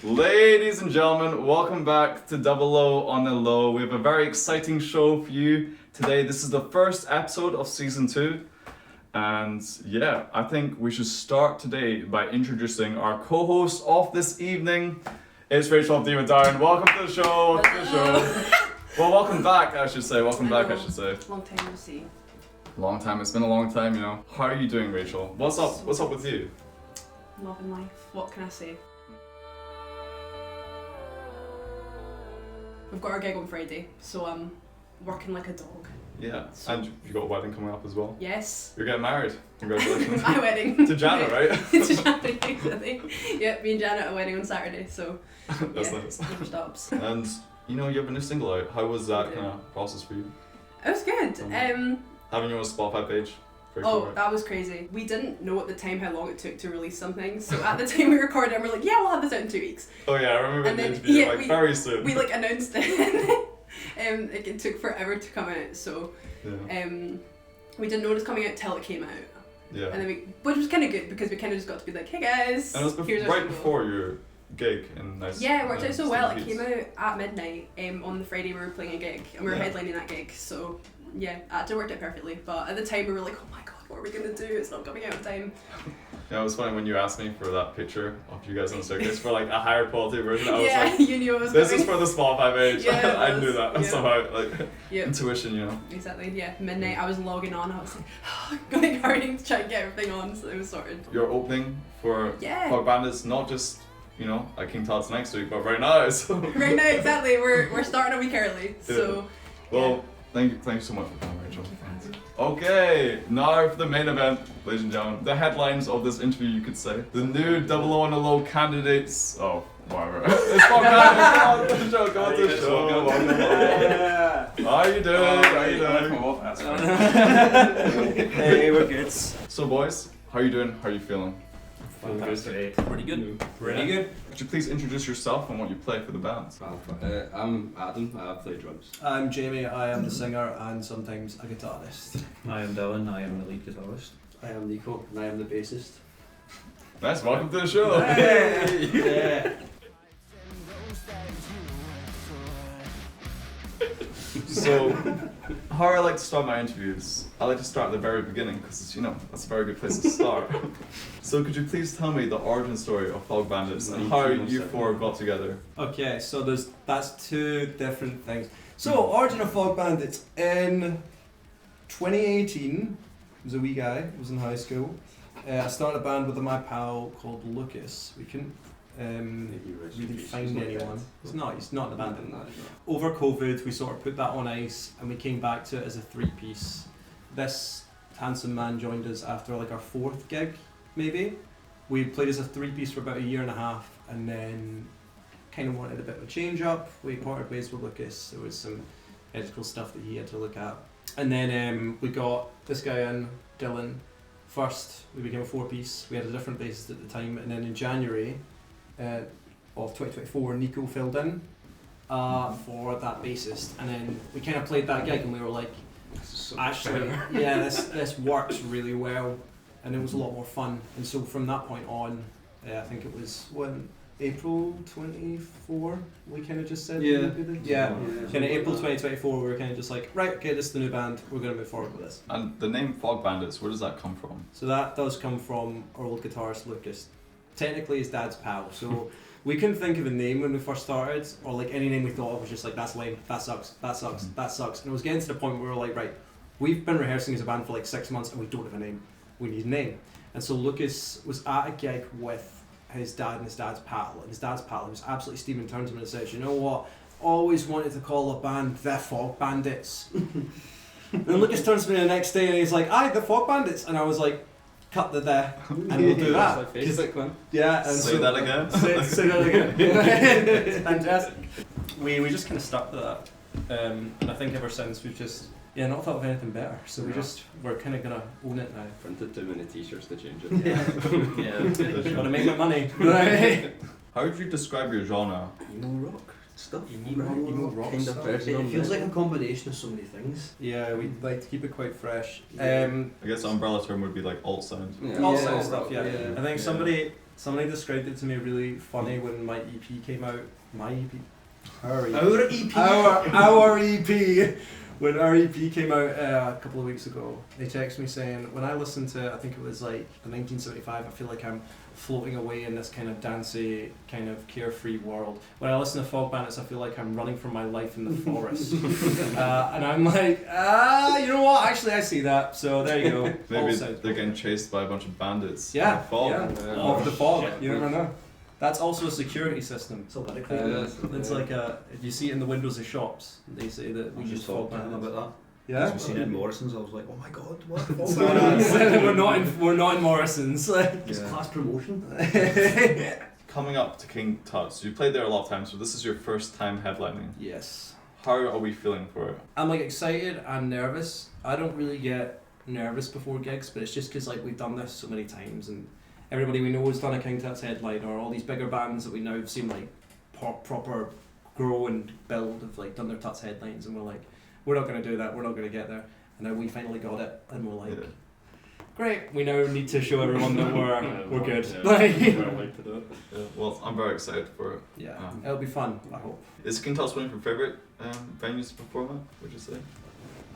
Ladies and gentlemen, welcome back to DoubleO on the Low. We have a very exciting show for you today. This is the first episode of season 2. And yeah, I think we should start today by introducing our co-host of this evening. It's Rachel Diva Darren. Welcome to the show. Welcome to the show. Well, welcome back, I should say. Welcome back, I should say. Long time no see. Long time. It's been a long time, you know. How are you doing, Rachel? What's up? What's up with you? Loving life. What can I say? We've got our gig on Friday, so I'm working like a dog. Yeah. So- And you got a wedding coming up as well. Yes. You're getting married. Congratulations. My wedding. To Janet, right? To Janet, exactly. Yeah, me and Janet are wedding on Saturday, so That's yeah, nice. never stops. And you know, you have a new single out. How was that I do. kind of process for you? It was good. Having you on a Spotify page. Very Oh, cool, right? that was crazy. We didn't know at the time how long it took to release something, so at the time we recorded it, we're like, yeah, we'll have this out in 2 weeks. Oh yeah, I remember And the then- interview. yeah, Like we- very soon. We like announced it. It took forever to come out, so Yeah. we didn't know it was coming out till it came out. Yeah. And then which was kind of good because we kind of just got to be like, hey guys, And it was here's our right single. before your gig in nice. Yeah, it worked out so well. It St. came Pete's. out at midnight on the Friday we were playing a gig and we were Yeah. headlining that gig. So yeah, it actually worked out perfectly. But at the time we were like, oh my god, what are we gonna do? It's not coming out in time. Yeah, it was funny when you asked me for that picture of you guys on the staircase for like a higher quality version. I was Yeah, like, you knew it was this coming. is for the Spotify page. Yeah, it I was. knew that Yeah. somehow, like Yep. intuition, you know. Exactly. Yeah, midnight. I was logging on. I was like, going hurrying to try and get everything on, so it was sorted. You're opening for Yeah. Fog Bandits, not just at King Tut's next week, but right now. So. Right now, exactly. We're starting a week early, so. Well, thank you so much for coming, Rachel. Thank you for having me. Okay, now for the main event, ladies and gentlemen. The headlines of this interview, you could say. The new DoubleO on the Low candidates. Oh, whatever. It's Fog Bandits. Come on to the show. Come on to the show. Welcome. How are you doing? How are you doing? Hey, we're good. So, boys, how are you doing? How are you feeling? Fantastic. Pretty good. Pretty good. Could you please introduce yourself and what you play for the band? I'm Adam, I play drums. I'm Jamie, I am the singer and sometimes a guitarist. I am Dylan, I am the lead guitarist. I am Nico, and I am the bassist. Nice, welcome to the show. Yeah. So, how I like to start my interviews, I like to start at the very beginning because that's a very good place to start. So, could you please tell me the origin story of Fog Bandits and how you four got together? Okay, so that's two different things. So, origin of Fog Bandits in 2018. I was a wee guy. I was in high school. I started a band with my pal called Lucas. We couldn't really find anyone. He's not in the band anymore. Over COVID, we sort of put that on ice and we came back to it as a 3-piece. This handsome man joined us after like our 4th gig, maybe. We played as a 3-piece for about a year and a half and then kind of wanted a bit of a change up. We parted ways with Lucas. There was some ethical stuff that he had to look at. And then we got this guy in, Dylan. First, we became a 4-piece. We had a different bassist at the time. And then in January of 2024, Nico filled in for that bassist. And then we kind of played that gig and we were like, actually, yeah, this works really well. And it was a lot more fun. And so from that point on, I think it was April 24, we kind of just said Yeah. we would do this? Yeah. Kind of April 2024, we were kind of just like, right, okay, this is the new band, we're going to move forward with this. And the name Fog Bandits, where does that come from? So that does come from our old guitarist Lucas. Technically his dad's pal, so we couldn't think of a name when we first started, or like any name we thought of was just like, that's lame, that sucks, that sucks, that sucks. And it was getting to the point where we were like, right, we've been rehearsing as a band for like 6 months and we don't have a name, we need a name. And so Lucas was at a gig with his dad and his dad's pal, and his dad's pal was absolutely steaming, turns to him and says, you know what, always wanted to call a band the Fog Bandits. And Lucas turns to me the next day and he's like, aye, the Fog Bandits. And I was like, cut the and we'll do that. Yeah, and Say that again. Say that again. It's fantastic. We just kind of stuck to that. And I think ever since we've just not thought of anything better. So we're kind of gonna own it now. Printed too many t-shirts to change it. Yeah. Gotta make my money. Right. How would you describe your genre? Emo rock stuff. Emo rock kind stuff. of version. It feels like a combination of so many things. Yeah, we like to keep it quite fresh. I guess the umbrella term would be like alt sound. All sort of stuff, yeah. Yeah. I think somebody Somebody described it to me really funny when my EP came out. My EP? Our EP. Our EP. Our EP. When our EP came out a couple of weeks ago, they texted me saying, when I listened to, I think it was like the 1975, I feel like I'm floating away in this kind of dancey, kind of carefree world. When I listen to Fog Bandits, I feel like I'm running for my life in the forest. And I'm like, you know what? Actually, I see that. So there you go. Maybe All sounds they're good. getting chased by a bunch of bandits. Yeah, Fog. yeah. Oh, Of the fog. shit. You never know. That's also a security system. So bad. It's like if you see it in the windows of shops, they say that we We use just Fog talked to him Bandits. about that. Yeah. We seen it in Morrison's. I was like, oh my god, what? we're not in Morrison's. It's class promotion. Coming up to King Tut's, you played there a lot of times, so this is your first time headlining. Yes. How are we feeling for it? I'm like excited and nervous. I don't really get nervous before gigs, but it's just because like we've done this so many times and everybody we know has done a King Tut's headline, or all these bigger bands that we now have seen like proper grow and build have like done their Tut's headlines, and we're like, we're not going to do that, we're not going to get there. And now we finally got it, and we're like, Yeah. great, we now need to show everyone that we're good. Yeah, well, I'm very excited for it. Yeah, Um, it'll be fun, I hope. Is King Tut's one of your favourite venues to perform at, would you say?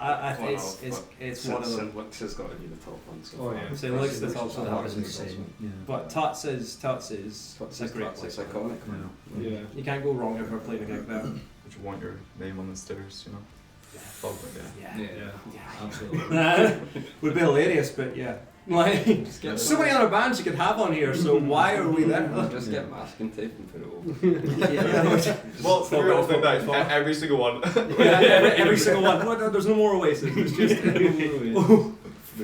I think it's one of them. St. Luke's has got to be the top one. So Oh, far. yeah. St. Luke's the top So one. that was insane. Yeah. But Tuts is Tuts it's a great Tuts place. is iconic. Yeah. You can't go wrong if we're playing a gig there. Would you want your name on the stairs, you know? Fog, yeah. Yeah. Absolutely. Would be hilarious, but yeah. Like, get so many other bands you could have on here, so why are we there? Just get masking tape and put it over. Yeah, Well, for real thing that every single one. every single one. Oh, no, there's no more Oasis. It's just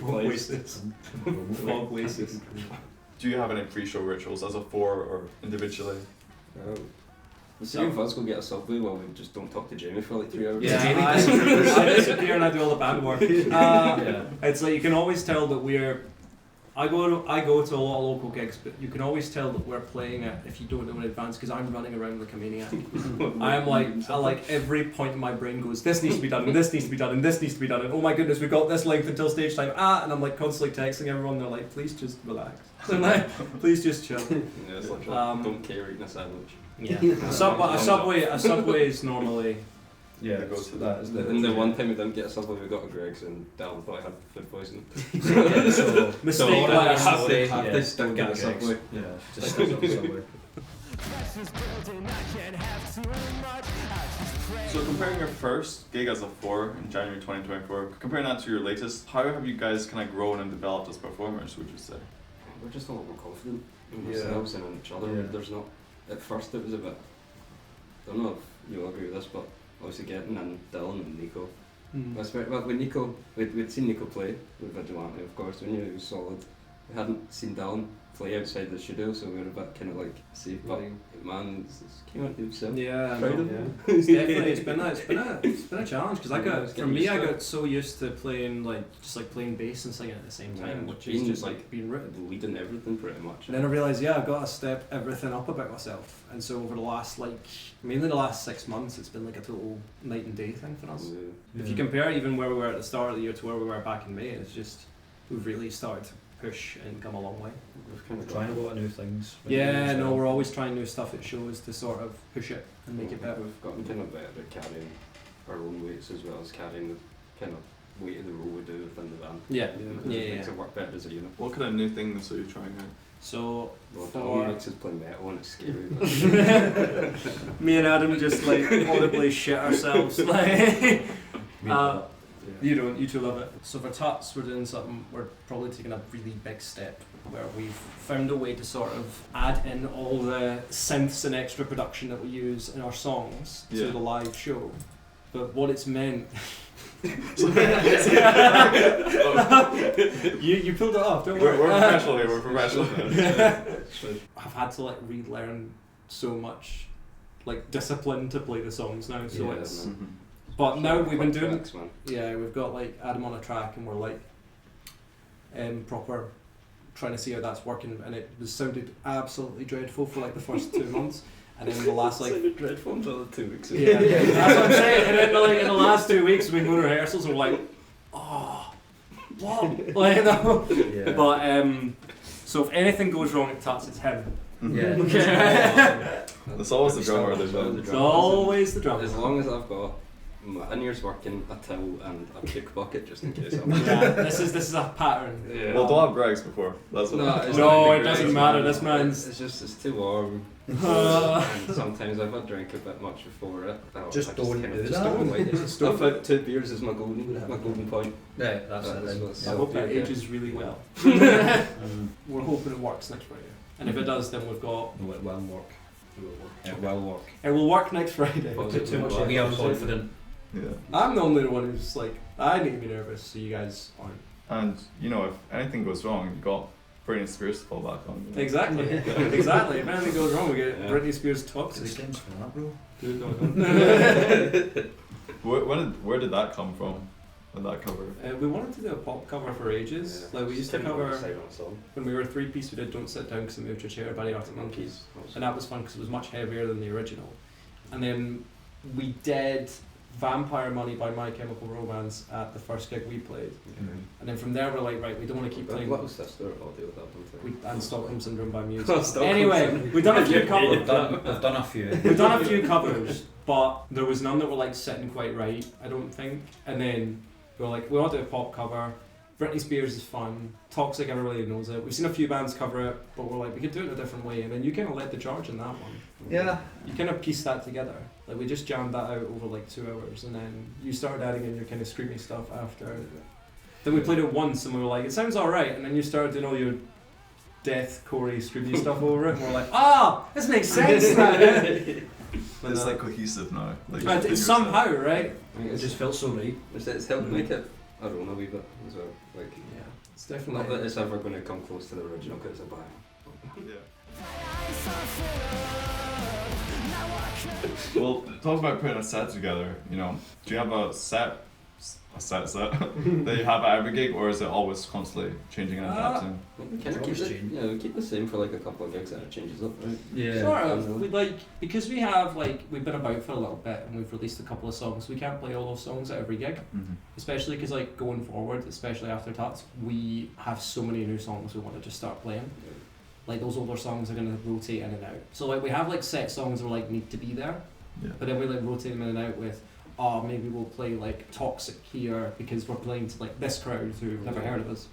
Fog Oasis. Fog Oasis. Do you have any pre-show rituals as a four or individually? The three of us go get a Subway while we just don't talk to Jamie for like 3 hours. Yeah, I disappear and I do all the band work. It's like you can always tell that we're. I go to a lot of local gigs, but you can always tell that we're playing it if you don't know in advance, because I'm running around like a maniac. I like every point in my brain goes, this needs to be done, and this needs to be done, and this needs to be done, and oh my goodness, we've got this length until stage time. And I'm like constantly texting everyone. They're like, please just relax. They're like, please just chill. Yeah, it's like don't care eating a sandwich. Yeah. A subway is normally. Yeah, They go to that is And the one time we didn't get a Subway, we got a Greg's, and Dylan thought I had food poisoning. so Mistake. I Like, have to yeah, still get a gigs. Subway. Yeah, just stick on the Subway. So comparing your first gig as a four in January 2024, comparing that to your latest, how have you guys kind of grown and developed as performers, would you say? We're just a lot more confident in Yeah. ourselves and in each other. Yeah. There's not. At first, it was a bit. I don't know if you'll agree with this, but obviously getting in Dylan and Nico. That's very, well, with Nico, we'd seen Nico play with Vigilante, of course. We knew he was solid. We hadn't seen Dylan play outside the studio, so we were a bit kind of like safe. But man, it's came out himself. Yeah, Proud no, of yeah. him. It's definitely it's been a challenge, because Yeah, for me I got so used to playing like playing bass and singing at the same time, which is just like being written. leading everything pretty much. And then I realised, yeah, I've got to step everything up about myself. And so over the last mainly the last 6 months, it's been like a total night and day thing for us. If you compare even where we were at the start of the year to where we were back in May, it's just we've really started to push and come a long way. We've kind of Trying a lot of new things. Yeah, no, we're always trying new stuff at shows to sort of push it and make it better. We've gotten kind of better at carrying our own weights as well as carrying the kind of weight of the role we do within the band. Yeah, Because yeah, it yeah. makes it work better as a unit. What kind of new things are you trying out? So Well, for Dylan makes us play metal and it's scary. me and Adam just like audibly shit ourselves. Like, you two love it. So for Tuts, we're doing something. We're probably taking a really big step where we've found a way to sort of add in all the synths and extra production that we use in our songs Yeah. to the live show. But what it's meant. you pulled it off, don't worry. We're professional here, we're professional here. I've had to like relearn so much like discipline to play the songs now, so Yeah, it's man. Mhm. but now we've been doing Tracks, man. yeah, we've got like Adam on a track and we're like proper trying to see how that's working, and it was sounded absolutely dreadful for like the first 2 months, and then the last like Sounded dreadful until the 2 weeks ago. yeah, that's what I'm saying. And then like in the last 2 weeks we've been going to rehearsals and we're like, oh, what? Like, no. Yeah. But so So if anything goes wrong at Tuts, it's him. Yeah. It's always the drummer of the show. It's always the drummer. As long as I've got my in-ears working, a towel and a puke bucket just in case. Yeah, this is a pattern. Yeah. Well, don't have Greg's before. That's what. No, it's No, not it great. doesn't matter. This man's. It's just it's too warm. And sometimes if I drink a bit much before it, Just don't kind do of that. don't like it. I thought 2 beers is my golden point. Yeah, that's That it. was Then. what's- I hope that yeah. ages really well. Mm. We're hoping it works next Friday. And if it does, then we've got. No, it will work. It will work. It will work next Friday. Well, Put too much well, We are effort into it. confident. Yeah. I'm the only one who's like, I need to be nervous, so you guys aren't. And you know, if anything goes wrong, you got Britney Spears to fall back on. You know? Exactly. Exactly. If anything goes wrong, we get Yeah. Britney Spears It's toxic. games for that, bro. Dude, no, don't. Where did that come from? That cover. We wanted to do a pop cover for ages. Like we used to cover song. when we were a 3-piece. We did "Don't Sit Down" because I moved your chair by the Arctic Monkeys, and that was fun because it was much heavier than the original. And then we did "Vampire Money" by My Chemical Romance at the first gig we played. And then from there we're like, right, we don't want to keep playing. What was Sister audio that one? And Stockholm Syndrome by Muse. Stockholm Anyway, Syndrome. we've done a few We've covers. done a few. We've done a few covers, but there was none that were like sitting quite right, I don't think. And then we were like, we want to do a pop cover. Britney Spears is fun. Toxic, everybody knows it. We've seen a few bands cover it, but we're like, we could do it in a different way. And then you kind of led the charge in that one. Yeah. You kind of pieced that together. Like we just jammed that out over like 2 hours, and then you started adding in your kind of screamy stuff after. Then we played it once, and we were like, it sounds alright. And then you started doing all your death, Corey, screamy stuff over it, and we're like, this makes sense now. It's like cohesive now. Like But it's somehow, right? It just felt so right. It's helped make it our own a wee bit as well. Like, Yeah, it's not definitely. that it's ever going to come close to the original because it's a bang. Well, talk about putting a set together. You know, do you have a set that you have at every gig, or is it always constantly changing and adapting? We kind of It's keep always it, changing. yeah, we keep the same for like a couple of gigs and it changes up, right? Yeah. Sort of. We like because we have like we've been about for a little bit and we've released a couple of songs. We can't play all those songs at every gig, especially because like going forward, especially after Tuts, we have so many new songs we want to just start playing. Like those older songs are gonna rotate in and out. So like we have like set songs that like need to be there, Yeah. but then we like rotate them in and out with. Maybe we'll play like Toxic here because we're playing to like this crowd who've never heard of us.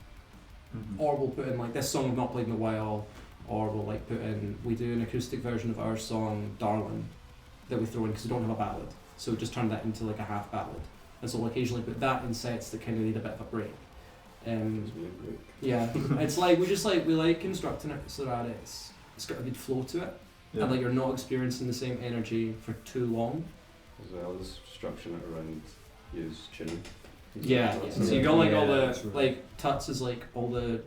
Or we'll put in like this song we've not played in a while, or we'll like put in, we do an acoustic version of our song Darling that we throw in because we don't have a ballad, so just turn that into like a half ballad, and so we'll occasionally put that in sets that kind of need a bit of a break. Yeah, it's like we like constructing it so that it's got a good flow to it, and like you're not experiencing the same energy for too long. As well as structuring it around use tuning. Yeah, That's so it. you got like all Yeah, the that's right. like Tuts is like all the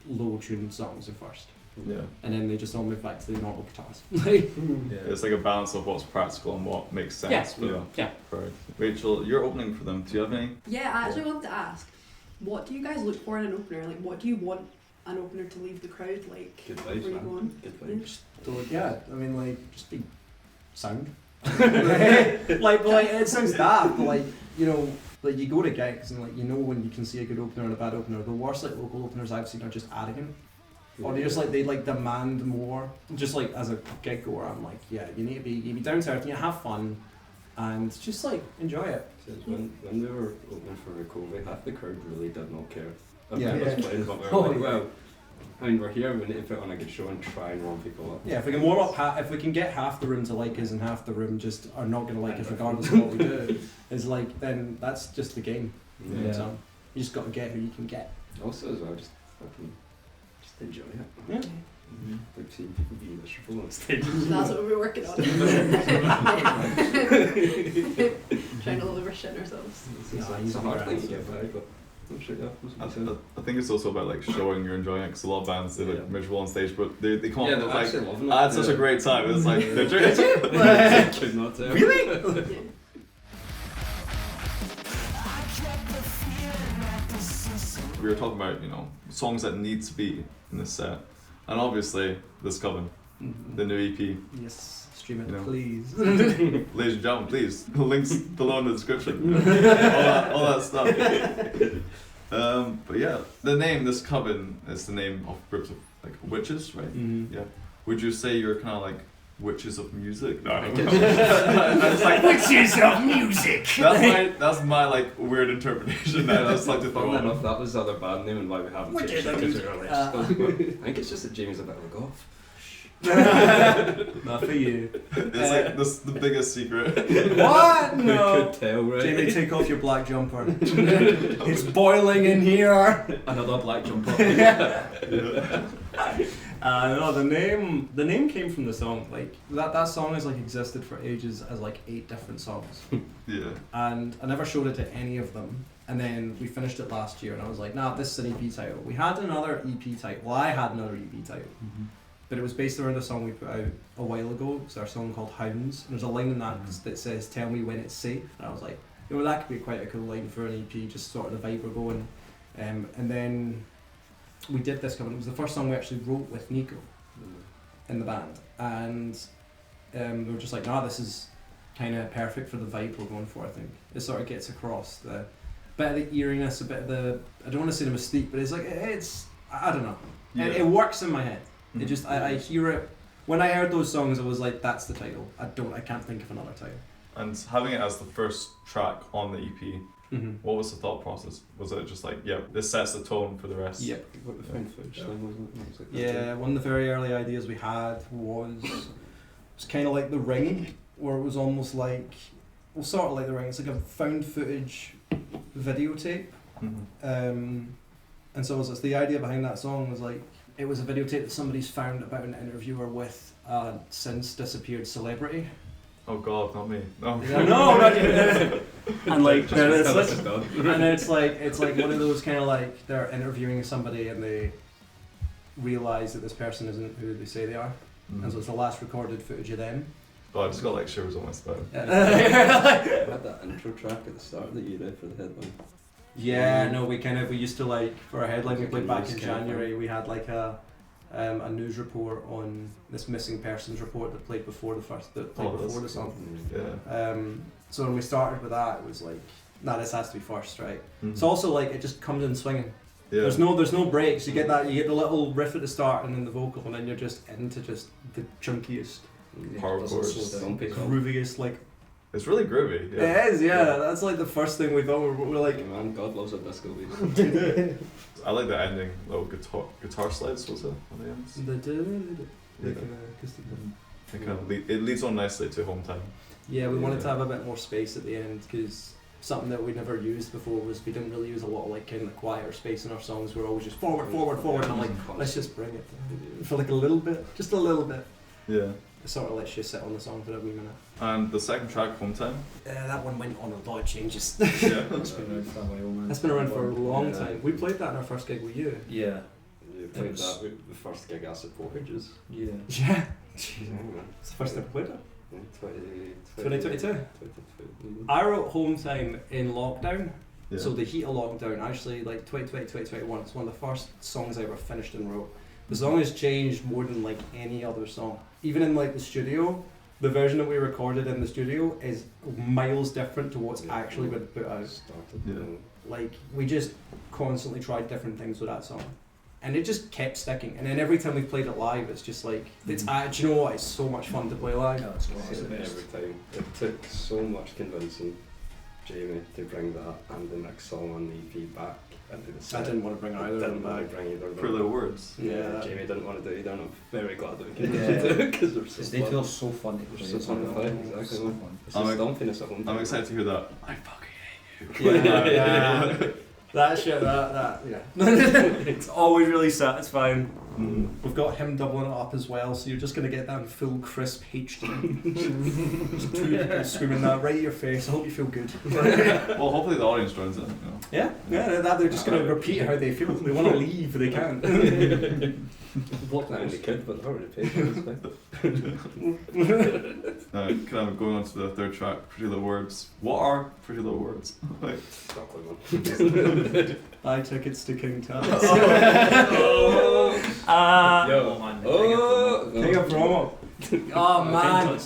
low tuned songs are first, Yeah. and then they just all move back to the normal guitars. Like, Yeah. It's like a balance of what's practical and what makes sense. Yeah. For them. Yeah. Right. Rachel, you're opening for them. Do you have any? Yeah, I actually wanted to ask, what do you guys look for in an opener? Like, what do you want an opener to leave the crowd like? Good Where vibes, you man. going? Good vibes. I mean like just be sound. like it sounds daft, but like like you go to gigs and like when you can see a good opener and a bad opener. The worst like local openers I've seen are just arrogant. Or they just like they like demand more. Just like as a gig goer, I'm like, yeah, you need to be down to earth, you need to have fun, and just like enjoy it. When we were opening for Recovery, half the crowd really did not care about Yeah. us playing, but we were like, well, I mean, we're here, we need to put on a good show and try and warm people up. Yeah, if we can warm up, if we can get half the room to like us and half the room just are not gonna like us regardless of what we do, is like then that's just the game. Yeah. So you just got to get who you can get. Also as well, just fucking, just enjoy it. Yeah. Like seeing people be miserable on stage. That's what we're working on. Trying to live our shit ourselves. It's a hard thing to get by, but I'm sure I think it's also about like showing you're enjoying it because a lot of bands they look Yeah. miserable on stage, but they come yeah, up they're with like actually loving it. I had such a great time. It's like they're Could not tell. really. We were talking about songs that need to be in this set, and obviously this Coven, the new EP. Yes, stream it, You know. please. Ladies and gentlemen, please links below in the description. all that stuff. But yeah, the name this Coven is the name of groups of like witches, right? Mm-hmm. Yeah. Would you say you're kind of like witches of music? No, I don't know. Witches. It's like, Witches of music. that's my like weird interpretation that I just like to throw Funnily on. enough, that was the other band name and why we haven't Witches changed of it to music. our list. I think it's just that Jamie's a bit of a goth. Not for you. It's like this the biggest secret. What? Who No. could tell, right? Jamie, take off your black jumper. It's boiling in here. Another black jumper. No, the name came from the song. Like that song has like existed for ages as like 8 different songs, Yeah. and I never showed it to any of them. And then we finished it last year, and I was like, nah, this is an EP title. We had another EP title. Well, I had another EP title, but it was based around a song we put out a while ago. It's our song called Hounds. And there's a line in that that says, "Tell me when it's safe." And I was like, you know, that could be quite a cool line for an EP, just sort of the vibe we're going. And then we did this cover. It was the first song we actually wrote with Nico in the band, and we were just like, nah, this is kind of perfect for the vibe we're going for. I think it sort of gets across the bit of the eeriness, a bit of the, I don't want to say the mystique, but it's like I don't know. Yeah. It works in my head. It Mhm. just I hear it when I heard those songs. I was like, that's the title. I can't think of another title. And having it as the first track on the EP, what was the thought process? Was it just like, yeah, this sets the tone for the rest? Yep. What the found footage thing wasn't it? It was like that Yeah, one of the very early ideas we had was kind of like The Ring, where it was almost like, well, sort of like The Ring. It's like a found footage videotape. Mhm. And so it's the idea behind that song was like, it was a videotape that somebody's found about an interviewer with a since disappeared celebrity. Oh God, not me. No. Yeah, no, not you. And like, Just it's tell us like, it's done. and it's like one of those kind of like they're interviewing somebody and they realise that this person isn't who they say they are, and so it's the last recorded footage of them. Oh, I just got like shivers on my spine. I had that intro track at the start that you did for the headline. Yeah, no, we used to like for a headline we Like a played back news in kind of January. We had like a news report on this missing persons report that played before the that's song. Yeah. So when we started with that, it was like, nah, this has to be first, right? Mhm. It's also like it just comes in swinging. Yeah. There's no breaks. You get the little riff at the start and then the vocal, and then you're just into just the chunkiest, Power Doesn't chords. slow down, picks up. grooviest like. It's really groovy. Yeah. It is, yeah. That's like the first thing we thought. We're like, Hey man, God loves a disco beat. I like the ending little guitar slides. Was it on the ends? like Yeah. acoustic. It kind of it leads on nicely to Home Time. Yeah, we wanted to Yeah. have a bit more space at the end because something that we never used before was we didn't really use a lot of like kind of the quieter space in our songs. We were always just forward, and I'm like, let's just bring it for like a little bit, just a little bit. Yeah. It sort of lets you sit on the song for a wee minute. And the second track, Home Time. That one went on a lot of changes. Yeah. It's been around for a while, man. That's been around for a long Yeah. time. We played that in our first gig with you. Yeah. You played was- that with the first gig I supportages. Yeah. Yeah. Yeah, It's the first time we played it. 2022. 2022. I wrote Home Time in lockdown. Yeah. So the heat of lockdown, actually, like 2020, 2021, it's one of the first songs I ever finished and wrote. The song has changed more than like any other song. Even in like the studio, the version that we recorded in the studio is miles different to what's actually been put out. Started. Yeah. Like we just constantly tried different things with that song, and it just kept sticking. And then every time we played it live, it's just like it's. Do you know what? It's so much fun to play live. No, it's class. Every time. It took so much convincing Jamie to bring that and the next song on the EP back into the I set. didn't want to bring either of them Didn't want back. to bring either of For them. little words. Yeah. Jamie didn't want to do either, and I'm very glad that we can Yeah. do it because they're so Because they fun. feel so fun to play. So fun to play, exactly, So man. fun. It's I'm just ex- stomping us at home. I'm excited to hear that. I fucking hate you. Yeah. That shit, that, yeah. It's always really satisfying. Mhm. We've got him doubling it up as well, so you're just going to get that in full crisp HD. Just two people screaming that right at your face. I hope you feel good. Well, hopefully the audience joins in. You know. Yeah, that they're just going to repeat how they feel. They want to leave, they can't. Block that in the kid, but I already paid for this thing. Kind of going on to the third track, Pretty Little Words. What are Pretty Little Words? Like, Exactly, man. Buy tickets to King Tut. Yo. Oh, man. Oh, King of promo. Oh man,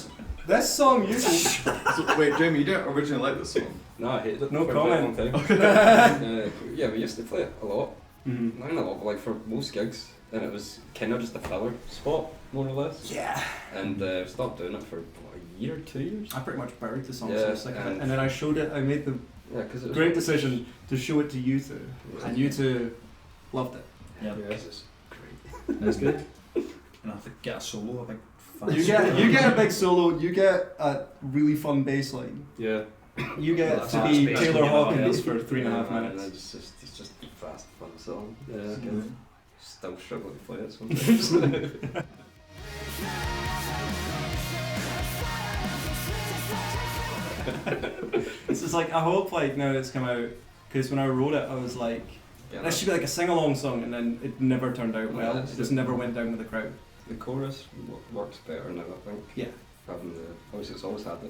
this song you. so, wait, Jamie, you didn't originally like this song? No, I hated it No for a very long comment. time. Yeah, we used to play it a lot. Mhm. Not a lot, but like for most gigs, and it was kind of just a filler spot, more or less. Yeah. And stopped doing it for what, a year, 2 years. I pretty much buried the song, Yeah, so I was sick of it. And then I showed it. I made the Yeah, because it was great decision to show it to you two, and you two loved it. Yeah. This is great. That's good. And I think get a solo, a big fan. You get a big solo. You get a really fun bass line. Yeah. You get Well, to that's be bass Taylor line, yeah. Hawkins for 3.5 Yeah, minutes. and it's just a fast, fun song. Yeah, I Mhm. can still struggle to play it sometimes. It's just like I hope like now it's come out because when I wrote it I was like Yeah, this should be like a sing-along song, and then it never turned out well. Yeah, It just never went down with the crowd. the chorus works better now, I think. Yeah. Having the obviously it's always had the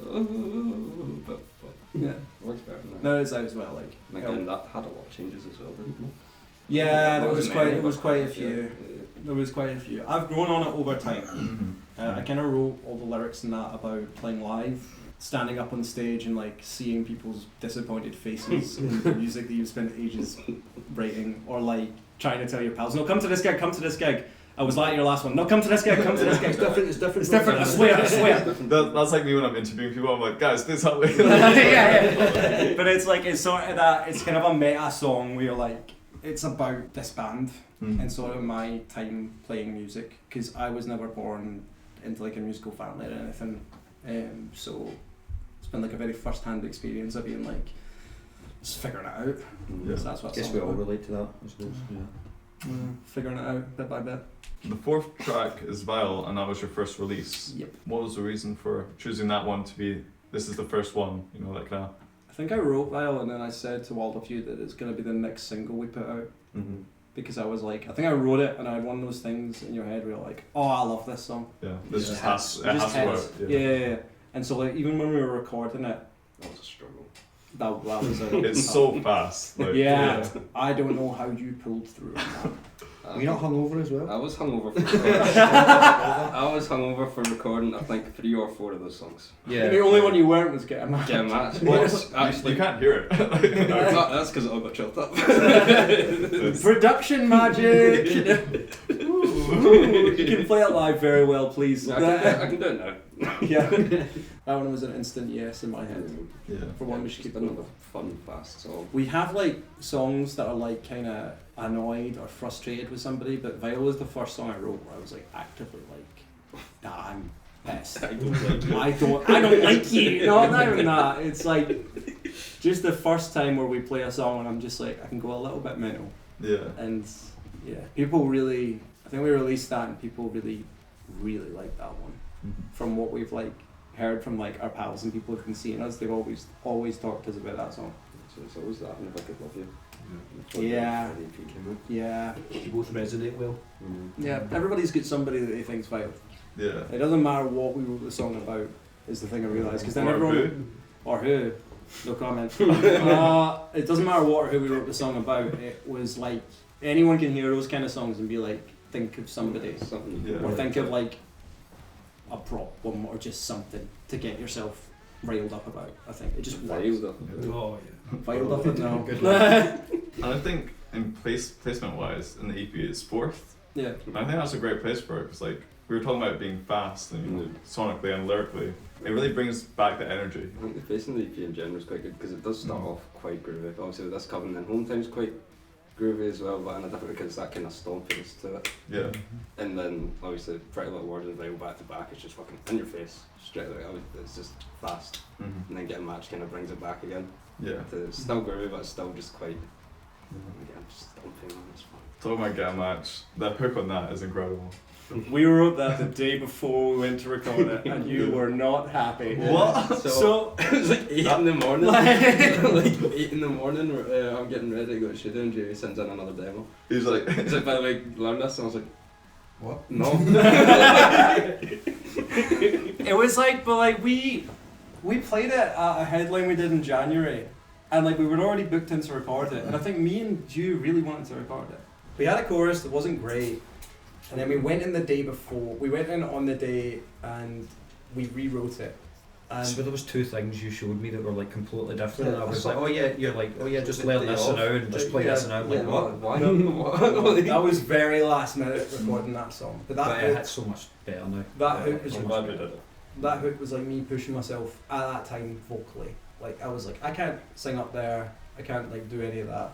but Yeah. it works better now. No, it's out as well. Like And again, that had a lot of changes as well, didn't it? yeah, there was Wasn't quite many, it was but- quite a yeah, few. yeah. There was quite a few. I've grown on it over time. Mm-hmm. I kind of wrote all the lyrics in that about playing live, standing up on stage and like seeing people's disappointed faces in the music that you've spent ages writing, or like trying to tell your pals, no, come to this gig, come to this gig. I was like your last one. No, come to this gig, come to this gig. It's different. It's different. I swear, I swear. That's like me when I'm interviewing people. I'm like, guys, this how we. yeah. But it's like it's sort of that. It's kind of a meta song where like it's about this band and sort of my time playing music, because I was never born into like a musical family or anything. So it's been like a very first-hand experience of being like just figuring it out. Yeah. So that's what I guess it's we all all about. relate to that, I suppose. Yeah. Figuring it out bit by bit. The fourth track is Vile, and that was your first release. Yep. What was the reason for choosing that one to be? This is the first one. You know, like that. I think I wrote Vile, and then I said to all of you that it's going to be the next single we put out. Mm-hmm. Because I was like, I think I wrote it, and I had one of those things in your head where you're like, oh, I love this song. Yeah. This Yeah. just has. It It has just to hits. work. Yeah. And so like even when we were recording it, That was a struggle. that was a It's so fast. Like, yeah. I don't know how you pulled through on that. Were you not hungover as well? I was hungover for recording, I think 3 or 4 of those songs. The only one you weren't was Get a Match. Get a match. Well, Yes, actually, you can't hear it. that's because it all got chilled up. Production magic! Ooh, you can play it live very well, please. I can do it now. Yeah. That one was an instant yes in my head. Yeah. For one we It's should keep another going. fun, fast song. We have like songs that are like kind of annoyed or frustrated with somebody, but Vile was the first song I wrote where I was like actively like, nah, I'm pissed. I don't like it. I don't like you. No, not even that. It's like just the first time where we play a song and I'm just like I can go a little bit mental. Yeah. And yeah, people really. I think we released that and people really, really like that one. Mm-hmm. From what we've like heard from like our pals and people who've been seeing us, they've always talked to us about that song. So it's always that, and if I could love you. Yeah. Before the EP came out. Yeah. You both resonate well. Yeah. Everybody's got somebody that they think's Vile. Yeah. It doesn't matter what we wrote the song about. Is the thing I realised, because then Or everyone who. or who, no comment. It doesn't matter what or who we wrote the song about. It was like anyone can hear those kind of songs and be like, think of somebody, Something. Yeah. or think of like a problem or just something to get yourself riled up about. I think it just works. Riled up. Oh yeah. Riled up now. Good And I think in placement wise in the EP it's fourth. Yeah. And I think that's a great place for it because like we were talking about it being fast and you know, sonically and lyrically. It really brings back the energy. I think the facing the EP in general is quite good because it does start off quite groovy. Obviously with this cover and then Home Time's quite groovy as well, but in a different because that kind of stompiness to it. Yeah. And then obviously Pretty Little Words and Vile back to back, it's just fucking in your face straight away. It's just fast. Mm-hmm. And then Get a Match kind of brings it back again. Yeah. It's still groovy, but it's still just quite. Again, just stomping on it's fun. Talking about Get a Match, the hook on that is incredible. We wrote that the day before we went to record it, and you were not happy. What? So it was like 8 in the morning. like 8 in the morning, I'm getting ready to go to studio and Jerry sends in another demo. He's like, He's like, by the way, learn this, and I was like, What? no. it was like, but like we played it at a headline we did in January, and like we were already booked in to record it, and I think me and you really wanted to record it. We had a chorus that wasn't great, and then we went in the day before. We went in on the day and we rewrote it, And So there was two things you showed me that were like completely different. Yeah, And I was I like, saw- oh yeah, you're like, oh yeah, just The learn day this off. and out and just play Yeah, this and out. Like yeah. what? Why? that was very last minute recording that song. But that But hook, it's so much better now. that hook was I'm much glad we better. did it. That hook was like me pushing myself at that time vocally. Like I was like, I can't sing up there, I can't like do any of that.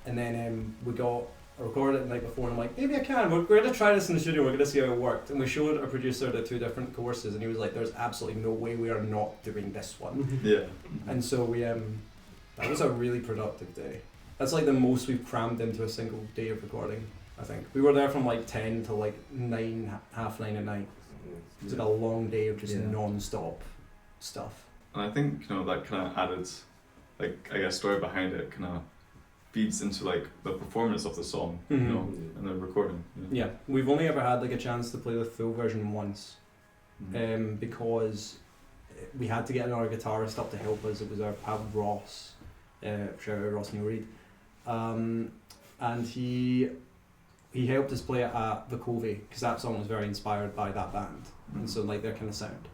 And then I recorded it the night before and I'm like, maybe I can, we're going to try this in the studio, we're going to see how it worked. And we showed our producer the two different courses and he was like, there's absolutely no way we are not doing this one. Yeah. And so we, that was a really productive day. That's like the most we've crammed into a single day of recording, I think. We were there from like 10 to like 9, half 9 at night. It was like a long day of just Yeah. non-stop stuff. And I think, you know, that kind of added, like, I guess, story behind it kind of feeds into, like, the performance of the song, you Mhm. know, and the recording. Yeah, we've only ever had like a chance to play the full version once, Mhm. because we had to get another guitarist up to help us. It was our pal Ross, shout out Ross Neil Reed, and he helped us play it at the Covey because that song was very inspired by that band, and so like their kind of sound,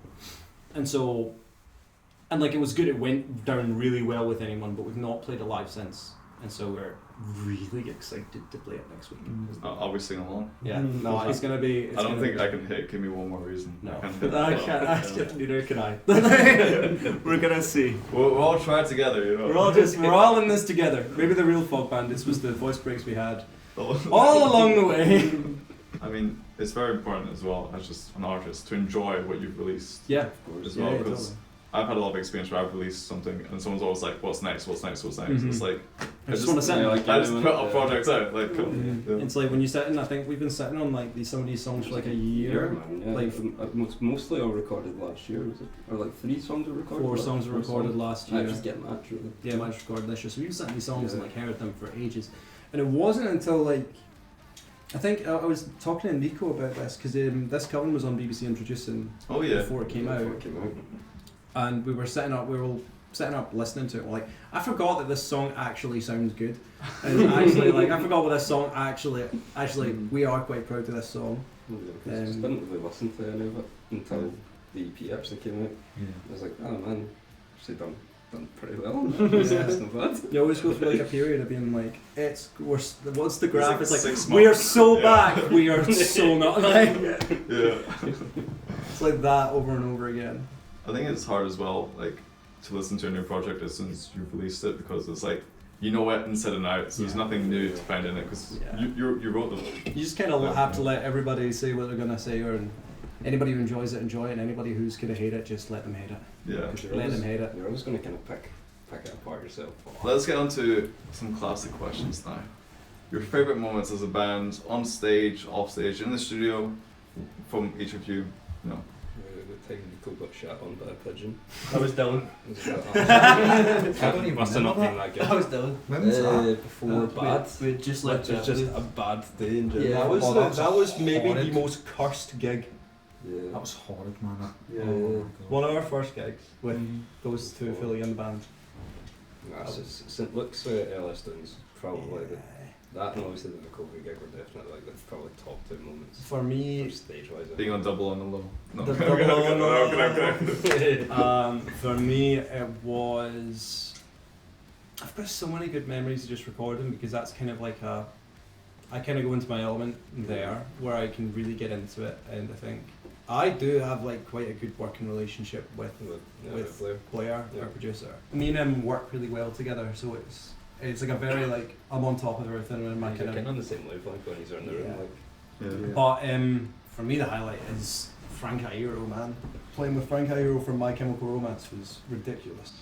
and like it was good. It went down really well with anyone, but we've not played it live since, and so we're really excited to play it next week. I'll be singing along. Yeah, no, it's gonna be. It's I don't gonna think be- I can hit Give Me One More Reason. No, I can't hit I that. can't. Neither can I. We're gonna see. We'll all try it together, you know. We're all in this together. Maybe the real Fog Bandits was the voice breaks we had all along the way. I mean, it's very important as well, as just an artist, to enjoy what you've released Yeah, Of course. as yeah, well. yeah, Because totally. I've had a lot of experience where I've released something and someone's always like, what's next, what's next, what's next? Mhm. It's like, I just want to sit. Yeah, like I just anyone, put up yeah. projects out. Like, cool. Mhm. Yeah. It's like when you sit in. I think we've been sitting on like some of these songs for like a year. man, yeah. Like- Mostly all recorded last year, was it? Or like 3 songs were recorded? 4 songs were recorded last year. I just get mad, really. Yeah, I just recorded this year. So we've sat in these songs and Yeah. like heard them for ages, and it wasn't until like I think I was talking to Nico about this because this cover was on BBC Introducing Oh, yeah. before it came out. Before it came out. And we were setting up listening to it. We're like, I forgot that this song actually sounds good. And actually, like, I forgot what this song actually, we are quite proud of this song. Yeah, 'cause I just didn't really listen to any of it until the EP actually came out. I was like, oh man, actually done pretty well. It's not bad. You always go through like a period of being like, what's the graph? It's like, 6 we are months. so Yeah. back, we are so not like. Yeah. It's like that over and over again. I think it's hard as well, like, to listen to a new project as soon as you've released it because it's like, you know it inside and out, so there's Yeah. nothing new to find in it because Yeah. you wrote them. You just kind of have to let everybody say what they're gonna say, or anybody who enjoys it, enjoy it, and anybody who's gonna hate it, just let them hate it. Yeah. 'Cause Let them hate it. You're always going to kind of pick it apart yourself. Let's get on to some classic questions now. Your favourite moments as a band, on stage, off stage, in the studio, from each of you. No. The time Nico got shot on by a pigeon. I was Dylan. I don't even Must have not remember been that good. That was Dylan. When was that? Before bad. We just Like, left it was just a bad day in general. Yeah, Oh, that was maybe horrid. the most cursed gig. Yeah. That was horrid, man. Yeah. Oh my God. One of our first gigs with those two fully in the band. Nah, St Luke's Elliston's probably that and obviously the Kobe gig were definitely like the probably top 2 moments. For me, Stage wise. Being on double on the low. No. The Okay, double okay, on the okay, low. okay. For me, it was. I've got so many good memories of just recording because that's kind of like I kind of go into my element there where I can really get into it, and I think I do have like quite a good working relationship with with Blair. Blair, Yeah. our producer. Me and him work really well together, so it's like a very like I'm on top of everything and my You're kind kind of. of on the same wavelength when he's in the room. Yeah. Like, Yeah. But for me, the highlight is Frank Iero, man. Playing with Frank Iero from My Chemical Romance was ridiculous.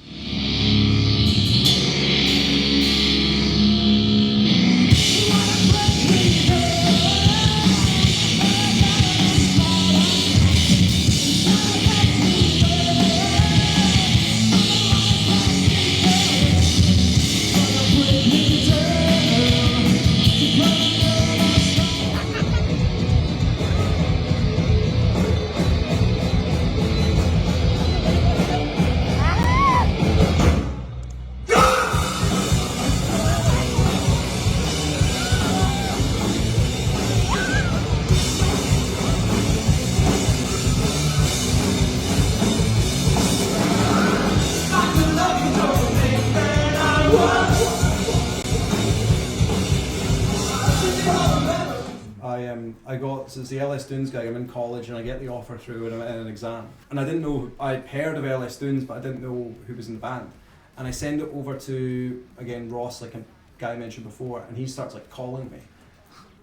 I got, so it's the LS Dunes guy, I'm in college and I get the offer through and I'm in an exam. And I didn't know, I'd heard of LS Dunes, but I didn't know who was in the band. And I send it over to, again, Ross, like a guy I mentioned before, and he starts like calling me.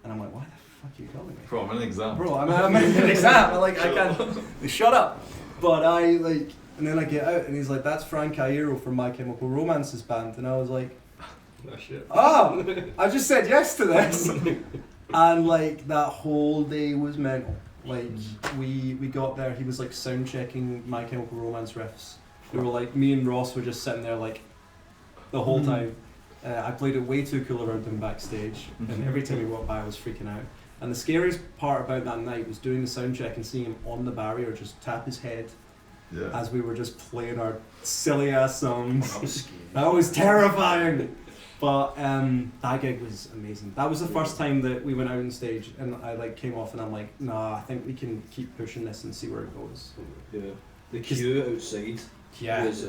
And I'm like, why the fuck are you calling me? Bro, I'm in an exam. Bro, I'm in an exam, I can't, shut up. But I like, and then I get out and he's like, that's Frank Cairo from My Chemical Romance's band. And I was like, Oh shit. oh, I just said yes to this. And like that whole day was mental. Like we got there, he was like sound checking My Chemical Romance riffs. We were like, me and Ross were just sitting there like the whole time. I played it way too cool around him backstage, and every time he walked by I was freaking out. And the scariest part about that night was doing the sound check and seeing him on the barrier just tap his head as we were just playing our silly ass songs. That was scary. That was terrifying. But that gig was amazing. That was the first time that we went out on stage, and I like came off and I'm like, nah, I think we can keep pushing this and see where it goes. Yeah. The queue outside was,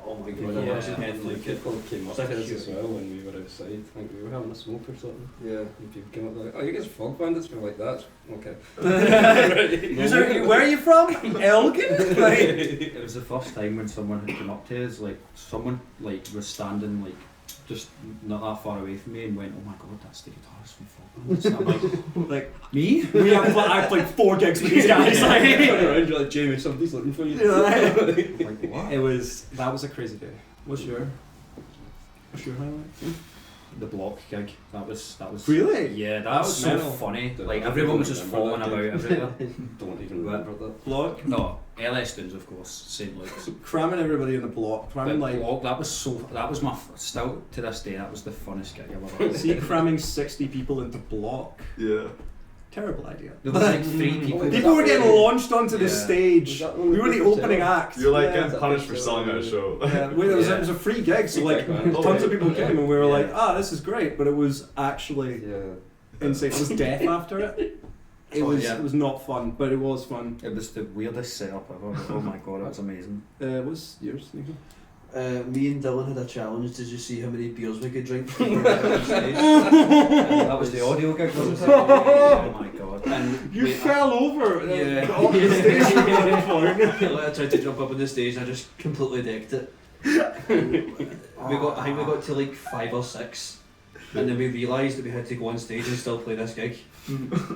oh my god, Yeah, and like people came up to Such a us as cute well when we were outside. I think we were having a smoke or something. yeah. And people came up like, oh, you guys are Fog Bandits? We're like, that's okay. Where are you from? Elgin? Like, It was the first time when someone had come up to us, like someone like was standing like just not that far away from me and went, oh my god, that's the guitarist from Fog Bandits. And I'm like, me? I played 4 gigs with these guys. Turn around, you're like, Jamie, somebody's looking for you. like, what? That was a crazy day. What's your highlight? The block gig. That was Really? Yeah, that That was was so mental. funny. Don't Like even everyone was just remember falling that about gig. everywhere. Don't even remember that. Block? No, LS Dunes of course, St. Luke's. Cramming everybody in the block. But Cramming like block, that was my still to this day, that was the funnest gig I've ever see cramming 60 people into block. Yeah. Terrible idea. There was like 3 people. People were getting launched onto the Yeah. stage. We were the opening act. You're like Yeah. getting punished for selling out a show. Yeah, well, it was a free gig, so like tons of people came and we were like, this is great, but it was actually Yeah. insane. It was death after it. It was not fun, but it was fun. It was the weirdest setup ever. Oh my god, it was amazing. What's yours, Nico? Me and Dylan had a challenge to just see how many beers we could drink before we went on stage. That was the audio gig, wasn't it? Oh my god. And You fell over Yeah. off the stage at one point. Like, I tried to jump up on the stage and I just completely decked it. I think we got to like 5 or 6, and then we realised that we had to go on stage and still play this gig.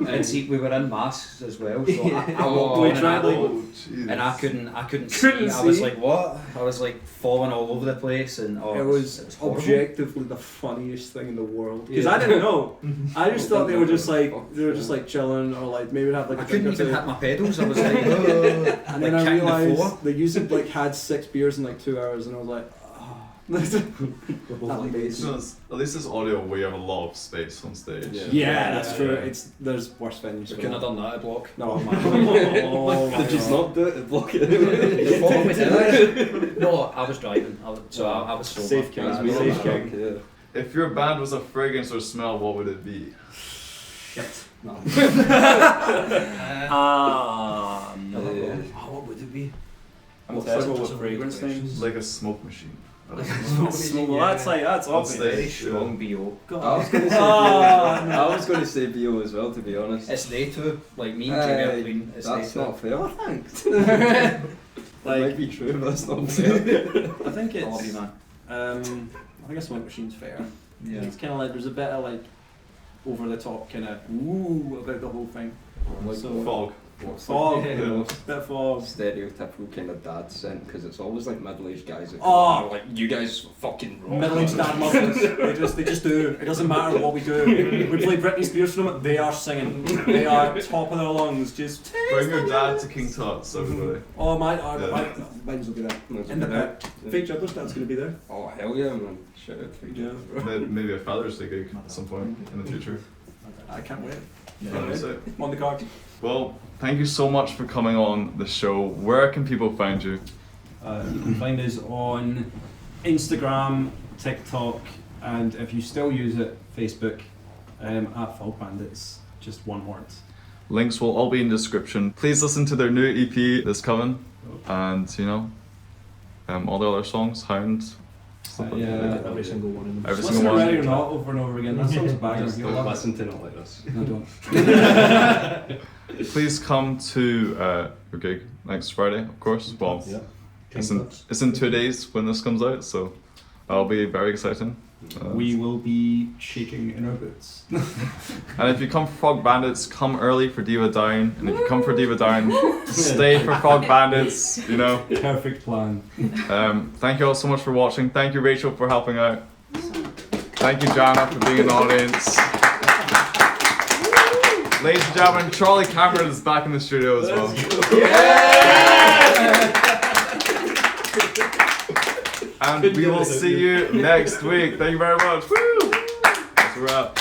and see, we were in masks as well, so I walked We on tried, and, like- and I couldn't Couldn't see. I was see. like, what? I was like falling all over the place, and It was horrible. objectively the funniest thing in the world because Yeah. I didn't know. I just thought they were just like Yeah. chilling or like maybe have like I a drink couldn't or even two. hit my pedals. I was like, And then like I kicking the floor. realised that you like had 6 beers in like 2 hours, and I was like, That's amazing. At least this audio where you have a lot of space on stage. Yeah. Yeah, that's true. Yeah. There's worse venues. We for couldn't have that. done that at block. No, Oh my oh my Did you just God. not do it? Block it. You followed me, didn't you? No, I was driving. I was sober. Safe gig. That's me. Safe gig. Yeah. If your band was a fragrance or smell, what would it be? No. What would it be? I'm Well, terrible that's with a fragrance great things. Like a smoke machine. I don't know. Well, that's That's obvious. Very strong BO. I was going to say Oh, BO. I was going to say BO as well, to be honest. It's they two. Like me and Jamie are clean. It's That's they two. not fair. Oh, thanks. That might be true, but that's not fair. I think I love it's. you, man. I think a smoke machine's fair. Yeah. It's kind of like there's a bit of like over the top kind of ooh about the whole thing. Like So- Fog. Fog, Yeah. bit of fog. Stereotypical kind of dad scent, because it's always like middle-aged guys that Oh. are like, you guys fucking rock. Middle-aged dad muffins. They just do. It doesn't matter what we do. We play Britney Spears for them. They are singing. They are top of their lungs. Just. Bring your dad to King Tut's, everybody. Oh my! Yeah. Mine's will be there. Mine's In the will be pit. Fake Juggler's Dad's gonna be there. Oh, hell yeah, man. Shout out to Yeah. Maybe a Father's Day gig at some point in the future. I can't wait. That'd be sick. On the card. Well, thank you so much for coming on the show. Where can people find you? You can find us on Instagram, TikTok, and if you still use it, Facebook, at Fog Bandits. Just one word. Links will all be in the description. Please listen to their new EP that's coming, and all the other songs, Hound, Yeah, every single one of them. Every Listen single to one. Ready or Not over and over again. That song's a banger. Just You'll don't love it. listen to not like this. No, don't. Please come to your gig next Friday, of course. Well, Yeah. it's in 2 days when this comes out, so that'll be very exciting. We will be shaking in our boots. And if you come for Fog Bandits, come early for Diva Down. And if you come for Diva Down, stay for Fog Bandits, you know. Perfect plan. Thank you all so much for watching. Thank you, Rachel, for helping out. Thank you, Jana, for being in the audience. Ladies and gentlemen, Charlie Cameron is back in the studio as well. And we will see you next week. Thank you very much. Woo! That's a wrap.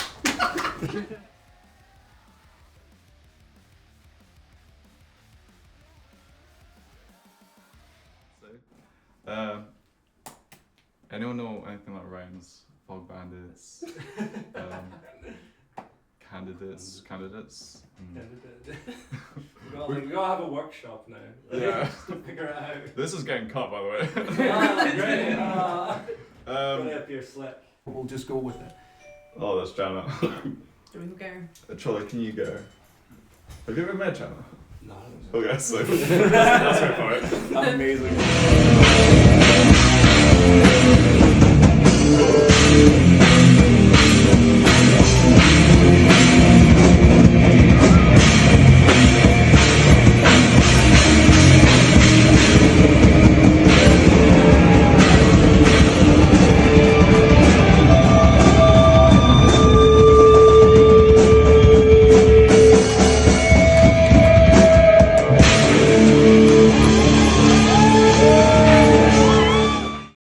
Anyone know anything that rhymes? Fog Bandits. Candidates. We gotta have a workshop now. Yeah. Just to figure it out. This is getting cut, by the way. Great. Appear slick. We'll just go with it. Oh, that's Jana. Do we go? Charlie, can you go? Have you ever met Jana? No. Okay, so that's my part. Amazing.